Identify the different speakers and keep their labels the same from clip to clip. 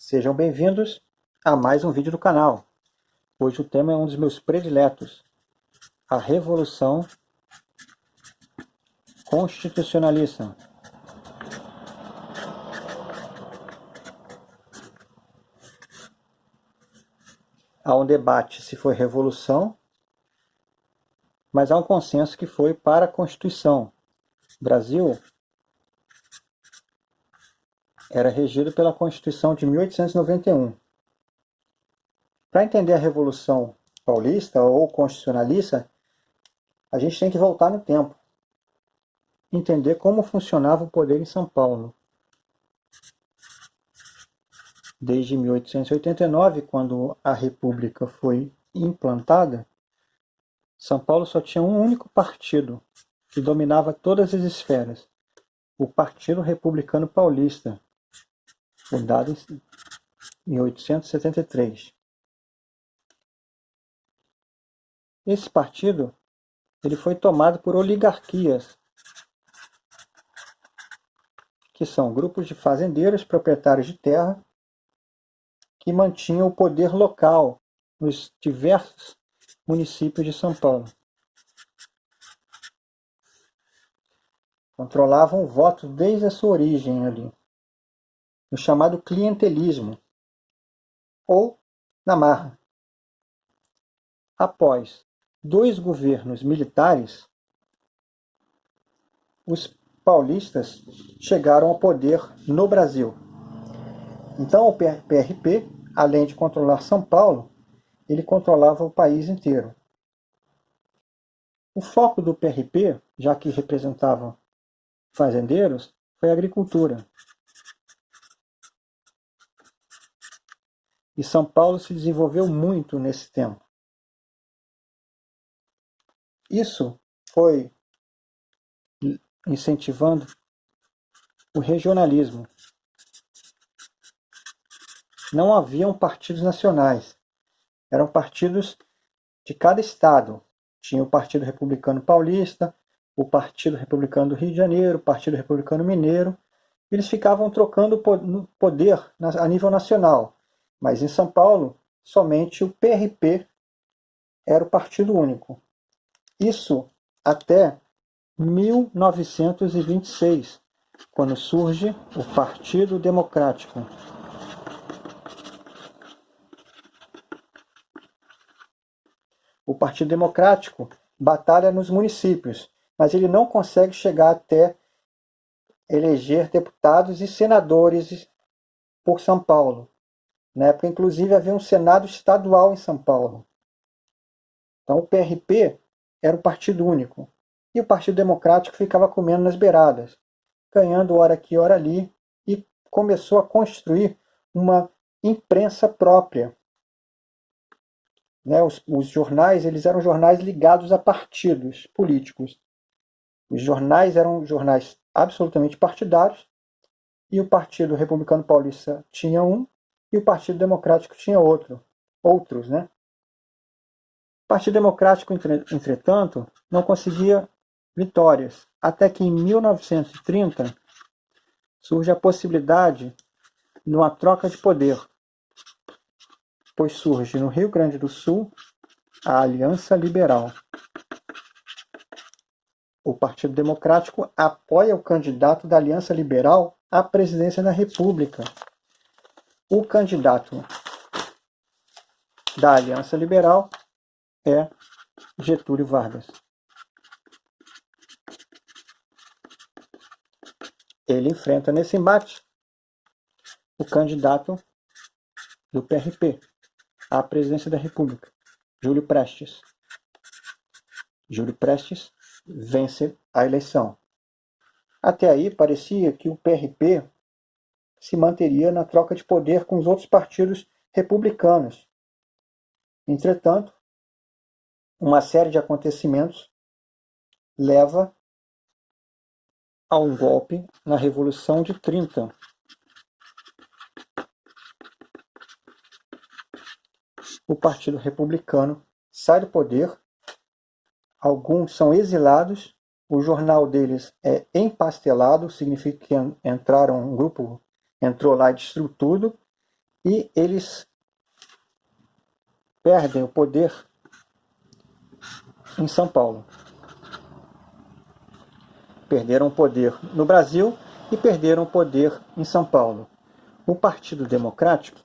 Speaker 1: Sejam bem-vindos a mais um vídeo do canal. Hoje o tema é um dos meus prediletos, a Revolução Constitucionalista. Há um debate se foi revolução, mas há um consenso que foi para a Constituição. O Brasil era regido pela Constituição de 1891. Para entender a Revolução Paulista ou Constitucionalista, a gente tem que voltar no tempo, entender como funcionava o poder em São Paulo. Desde 1889, quando a República foi implantada, São Paulo só tinha um único partido que dominava todas as esferas, o Partido Republicano Paulista, fundado em 1873. Esse partido ele foi tomado por oligarquias, que são grupos de fazendeiros proprietários de terra que mantinham o poder local nos diversos municípios de São Paulo. Controlavam o voto desde a sua origem ali, no chamado clientelismo, ou na marra. Após 2 governos militares, os paulistas chegaram ao poder no Brasil. Então o PRP, além de controlar São Paulo, ele controlava o país inteiro. O foco do PRP, já que representava fazendeiros, foi a agricultura. E São Paulo se desenvolveu muito nesse tempo. Isso foi incentivando o regionalismo. Não haviam partidos nacionais. Eram partidos de cada estado. Tinha o Partido Republicano Paulista, o Partido Republicano do Rio de Janeiro, o Partido Republicano Mineiro. Eles ficavam trocando poder a nível nacional. Mas em São Paulo, somente o PRP era o partido único. Isso até 1926, quando surge o Partido Democrático. O Partido Democrático batalha nos municípios, mas ele não consegue chegar até eleger deputados e senadores por São Paulo. Na época, inclusive, havia um Senado estadual em São Paulo. Então, o PRP era um partido único. E o Partido Democrático ficava comendo nas beiradas, ganhando hora aqui, hora ali, e começou a construir uma imprensa própria. Os jornais eles eram jornais ligados a partidos políticos. Os jornais eram jornais absolutamente partidários, e o Partido Republicano Paulista tinha um, e o Partido Democrático tinha outros. O Partido Democrático, entretanto, não conseguia vitórias, até que em 1930 surge a possibilidade de uma troca de poder, pois surge no Rio Grande do Sul a Aliança Liberal. O Partido Democrático apoia o candidato da Aliança Liberal à presidência da República. O candidato da Aliança Liberal é Getúlio Vargas. Ele enfrenta nesse embate o candidato do PRP à presidência da República, Júlio Prestes. Júlio Prestes vence a eleição. Até aí parecia que o PRP se manteria na troca de poder com os outros partidos republicanos. Entretanto, uma série de acontecimentos leva a um golpe na Revolução de 30. O Partido Republicano sai do poder, alguns são exilados, o jornal deles é empastelado, significa que um grupo entrou lá e destruiu tudo, e eles perdem o poder em São Paulo. Perderam o poder no Brasil e perderam o poder em São Paulo. O Partido Democrático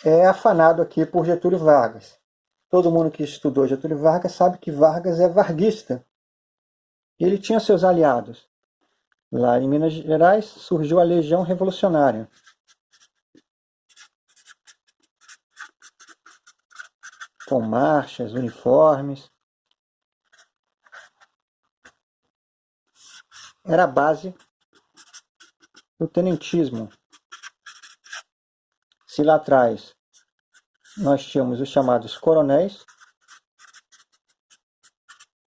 Speaker 1: é afanado aqui por Getúlio Vargas. Todo mundo que estudou Getúlio Vargas sabe que Vargas é varguista. Ele tinha seus aliados. Lá em Minas Gerais surgiu a Legião Revolucionária. Com marchas, uniformes. Era a base do tenentismo. Se lá atrás nós tínhamos os chamados coronéis,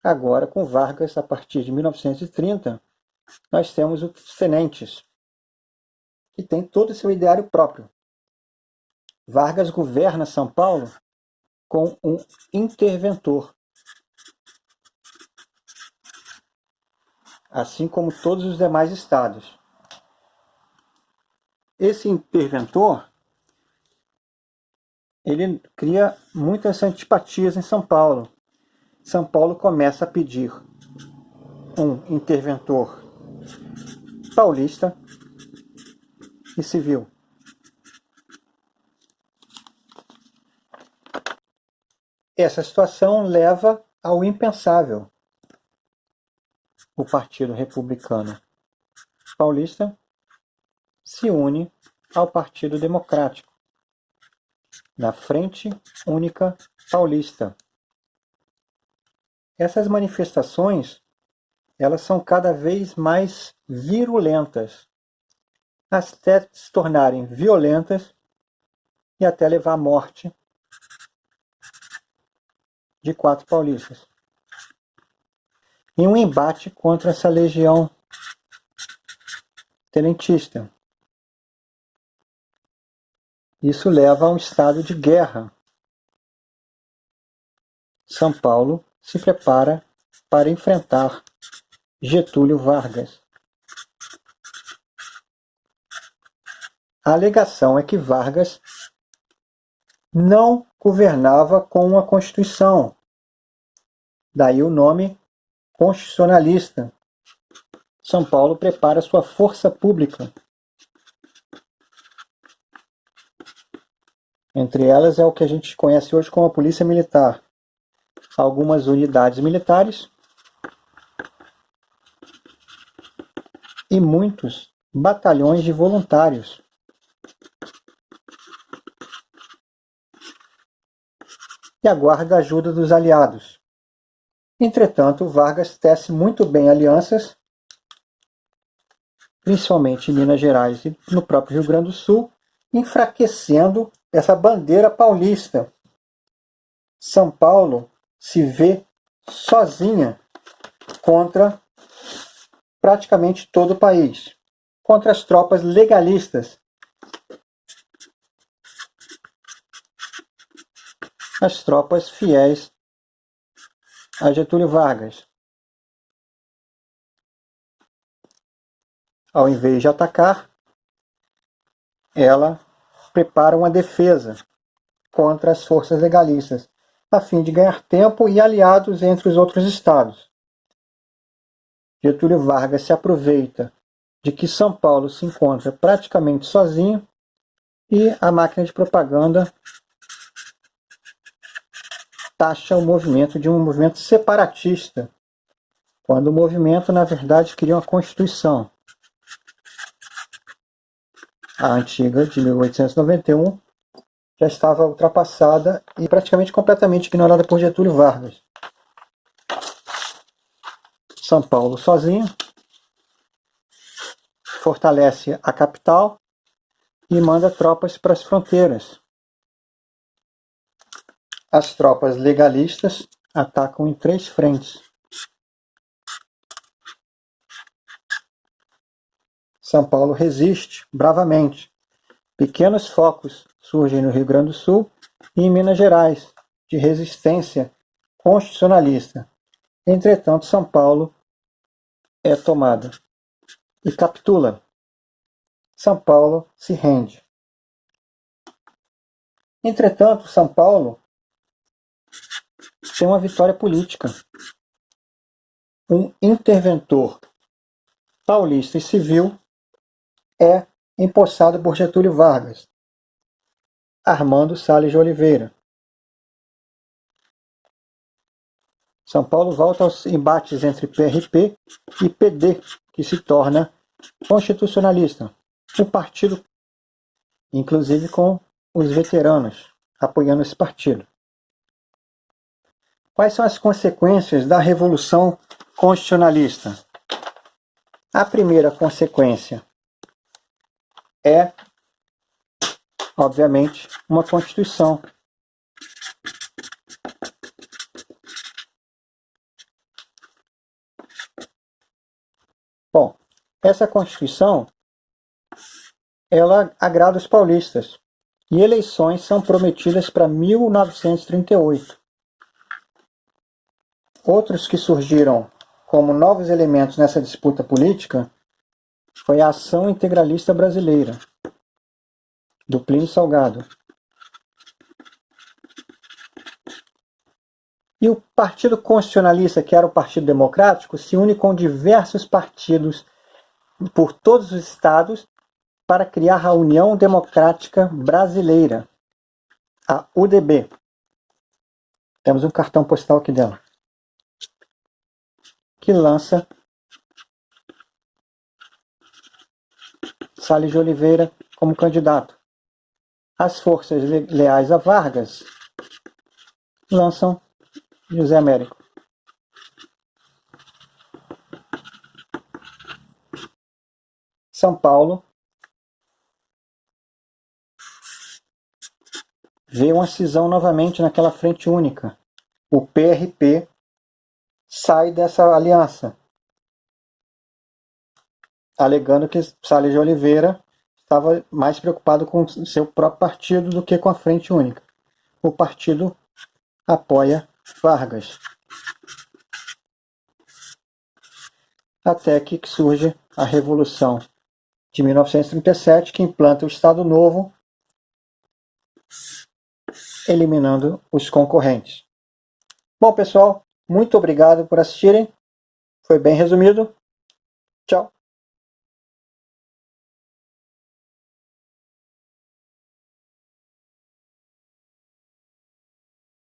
Speaker 1: agora com Vargas, a partir de 1930, nós temos os tenentes, que tem todo o seu ideário próprio. Vargas governa São Paulo com um interventor, assim como todos os demais estados. Esse interventor, ele cria muitas antipatias em São Paulo. São Paulo começa a pedir um interventor paulista e civil. Essa situação leva ao impensável. O Partido Republicano Paulista se une ao Partido Democrático na Frente Única Paulista. Essas manifestações, elas são cada vez mais virulentas, até se tornarem violentas e até levar à morte de 4 paulistas. Em um embate contra essa legião tenentista. Isso leva a um estado de guerra. São Paulo se prepara para enfrentar Getúlio Vargas. A alegação é que Vargas não governava com uma Constituição. Daí o nome constitucionalista. São Paulo prepara sua força pública. Entre elas é o que a gente conhece hoje como a Polícia Militar. Algumas unidades militares e muitos batalhões de voluntários. E aguarda a ajuda dos aliados. Entretanto, Vargas tece muito bem alianças, principalmente em Minas Gerais e no próprio Rio Grande do Sul, enfraquecendo essa bandeira paulista. São Paulo se vê sozinha contra praticamente todo o país, contra as tropas legalistas. As tropas fiéis a Getúlio Vargas. Ao invés de atacar, ela prepara uma defesa contra as forças legalistas, a fim de ganhar tempo e aliados entre os outros estados. Getúlio Vargas se aproveita de que São Paulo se encontra praticamente sozinho e a máquina de propaganda taxa o movimento de um movimento separatista, quando o movimento, na verdade, queria uma Constituição. A antiga, de 1891, já estava ultrapassada e praticamente completamente ignorada por Getúlio Vargas. São Paulo sozinho fortalece a capital e manda tropas para as fronteiras. As tropas legalistas atacam em 3 frentes. São Paulo resiste bravamente. Pequenos focos surgem no Rio Grande do Sul e em Minas Gerais, de resistência constitucionalista. Entretanto, São Paulo é tomada e capitula. São Paulo se rende. Entretanto, São Paulo tem uma vitória política. Um interventor paulista e civil é empossado por Getúlio Vargas, Armando Salles de Oliveira. São Paulo volta aos embates entre PRP e PD, que se torna constitucionalista. O partido, inclusive com os veteranos, apoiando esse partido. Quais são as consequências da Revolução Constitucionalista? A primeira consequência é, obviamente, uma Constituição. Bom, essa Constituição, ela agrada os paulistas. E eleições são prometidas para 1938. Outros que surgiram como novos elementos nessa disputa política foi a Ação Integralista Brasileira, do Plínio Salgado. E o Partido Constitucionalista, que era o Partido Democrático, se une com diversos partidos por todos os estados para criar a União Democrática Brasileira, a UDB. Temos um cartão postal aqui dela, que lança Salles de Oliveira como candidato. As forças leais a Vargas lançam José Américo. São Paulo vê uma cisão novamente naquela frente única. O PRP sai dessa aliança, alegando que Salles de Oliveira estava mais preocupado com o seu próprio partido do que com a frente única. O partido apoia Vargas. Até que surge a Revolução de 1937, que implanta o Estado Novo, eliminando os concorrentes. Bom, pessoal, muito obrigado por assistirem. Foi bem resumido. Tchau.